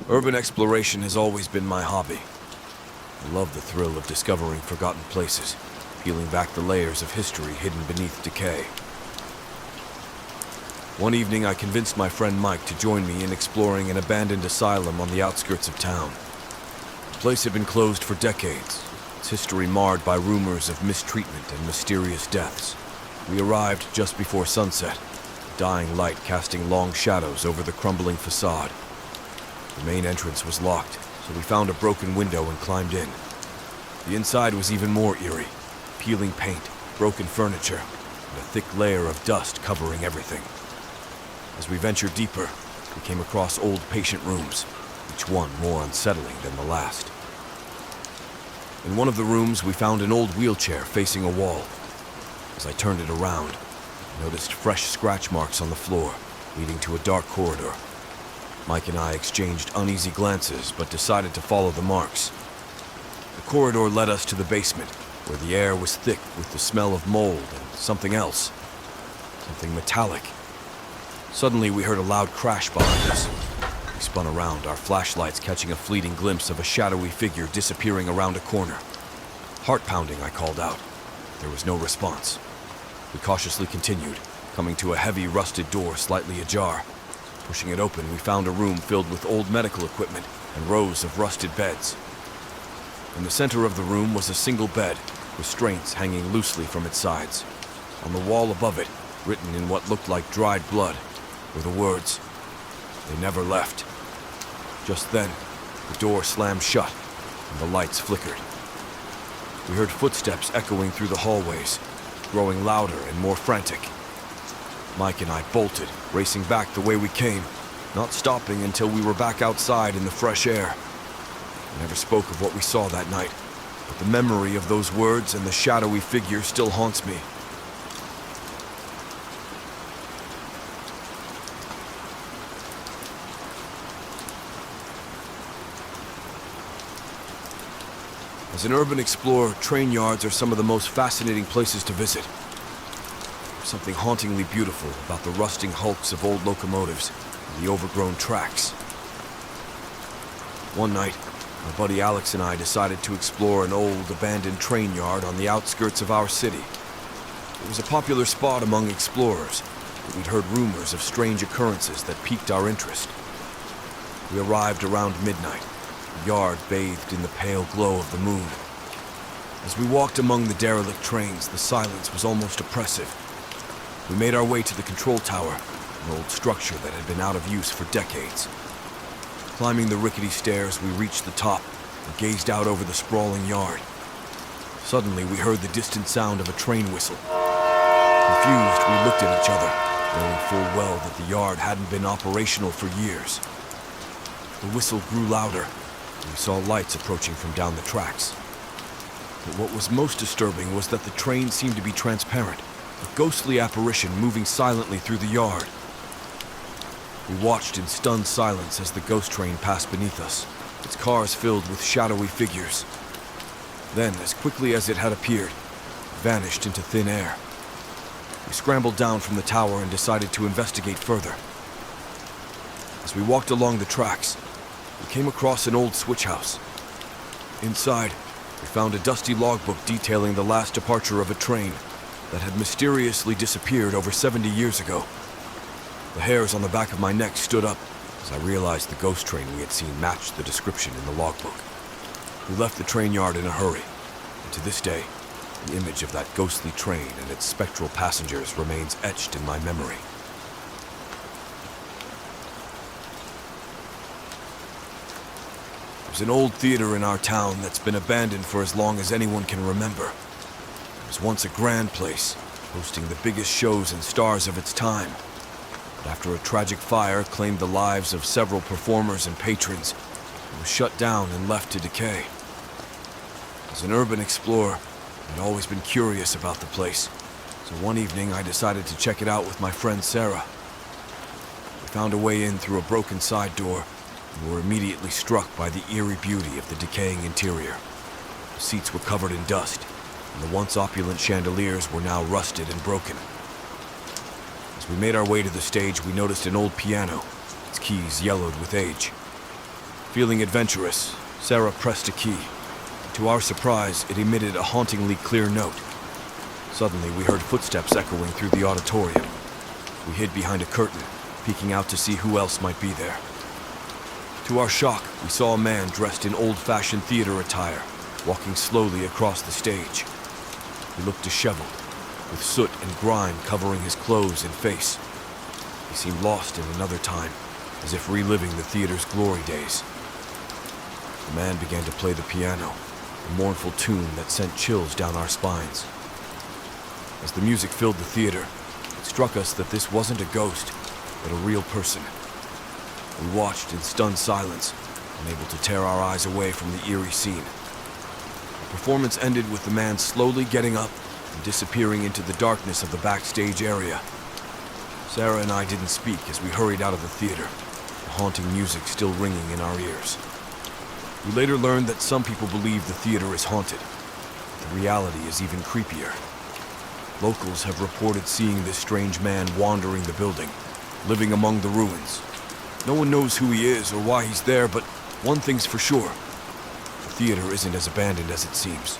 Urban exploration has always been my hobby. I love the thrill of discovering forgotten places, peeling back the layers of history hidden beneath decay. One evening, I convinced my friend Mike to join me in exploring an abandoned asylum on the outskirts of town. The place had been closed for decades, its history marred by rumors of mistreatment and mysterious deaths. We arrived just before sunset, the dying light casting long shadows over the crumbling facade. The main entrance was locked, so we found a broken window and climbed in. The inside was even more eerie, peeling paint, broken furniture, and a thick layer of dust covering everything. As we ventured deeper, we came across old patient rooms, each one more unsettling than the last. In one of the rooms, we found an old wheelchair facing a wall. As I turned it around, I noticed fresh scratch marks on the floor, leading to a dark corridor. Mike and I exchanged uneasy glances, but decided to follow the marks. The corridor led us to the basement, where the air was thick with the smell of mold and something else. Something metallic. Suddenly, we heard a loud crash behind us. We spun around, our flashlights catching a fleeting glimpse of a shadowy figure disappearing around a corner. Heart-pounding, I called out. There was no response. We cautiously continued, coming to a heavy, rusted door slightly ajar. Pushing it open, we found a room filled with old medical equipment and rows of rusted beds. In the center of the room was a single bed, restraints hanging loosely from its sides. On the wall above it, written in what looked like dried blood, were the words, "They never left." Just then, the door slammed shut and the lights flickered. We heard footsteps echoing through the hallways, growing louder and more frantic. Mike and I bolted, racing back the way we came, not stopping until we were back outside in the fresh air. I never spoke of what we saw that night, but the memory of those words and the shadowy figure still haunts me. As an urban explorer, train yards are some of the most fascinating places to visit. There's something hauntingly beautiful about the rusting hulks of old locomotives and the overgrown tracks. One night, my buddy Alex and I decided to explore an old, abandoned train yard on the outskirts of our city. It was a popular spot among explorers, but we'd heard rumors of strange occurrences that piqued our interest. We arrived around midnight, the yard bathed in the pale glow of the moon. As we walked among the derelict trains, the silence was almost oppressive. We made our way to the control tower, an old structure that had been out of use for decades. Climbing the rickety stairs, we reached the top and gazed out over the sprawling yard. Suddenly, we heard the distant sound of a train whistle. Confused, we looked at each other, knowing full well that the yard hadn't been operational for years. The whistle grew louder, and we saw lights approaching from down the tracks. But what was most disturbing was that the train seemed to be transparent, a ghostly apparition moving silently through the yard. We watched in stunned silence as the ghost train passed beneath us, its cars filled with shadowy figures. Then, as quickly as it had appeared, it vanished into thin air. We scrambled down from the tower and decided to investigate further. As we walked along the tracks, we came across an old switch house. Inside, we found a dusty logbook detailing the last departure of a train that had mysteriously disappeared over 70 years ago. The hairs on the back of my neck stood up as I realized the ghost train we had seen matched the description in the logbook. We left the train yard in a hurry, and to this day, the image of that ghostly train and its spectral passengers remains etched in my memory. There's an old theater in our town that's been abandoned for as long as anyone can remember. It was once a grand place, hosting the biggest shows and stars of its time. But after a tragic fire claimed the lives of several performers and patrons, it was shut down and left to decay. As an urban explorer, I'd always been curious about the place, so one evening I decided to check it out with my friend Sarah. We found a way in through a broken side door, and were immediately struck by the eerie beauty of the decaying interior. The seats were covered in dust, and the once opulent chandeliers were now rusted and broken. As we made our way to the stage, we noticed an old piano, its keys yellowed with age. Feeling adventurous, Sarah pressed a key. To our surprise, it emitted a hauntingly clear note. Suddenly, we heard footsteps echoing through the auditorium. We hid behind a curtain, peeking out to see who else might be there. To our shock, we saw a man dressed in old-fashioned theater attire, walking slowly across the stage. He looked disheveled, with soot and grime covering his clothes and face. He seemed lost in another time, as if reliving the theater's glory days. The man began to play the piano, a mournful tune that sent chills down our spines. As the music filled the theater, it struck us that this wasn't a ghost, but a real person. We watched in stunned silence, unable to tear our eyes away from the eerie scene. The performance ended with the man slowly getting up and disappearing into the darkness of the backstage area. Sarah and I didn't speak as we hurried out of the theater, the haunting music still ringing in our ears. We later learned that some people believe the theater is haunted. The reality is even creepier. Locals have reported seeing this strange man wandering the building, living among the ruins. No one knows who he is or why he's there, but one thing's for sure. The theater isn't as abandoned as it seems.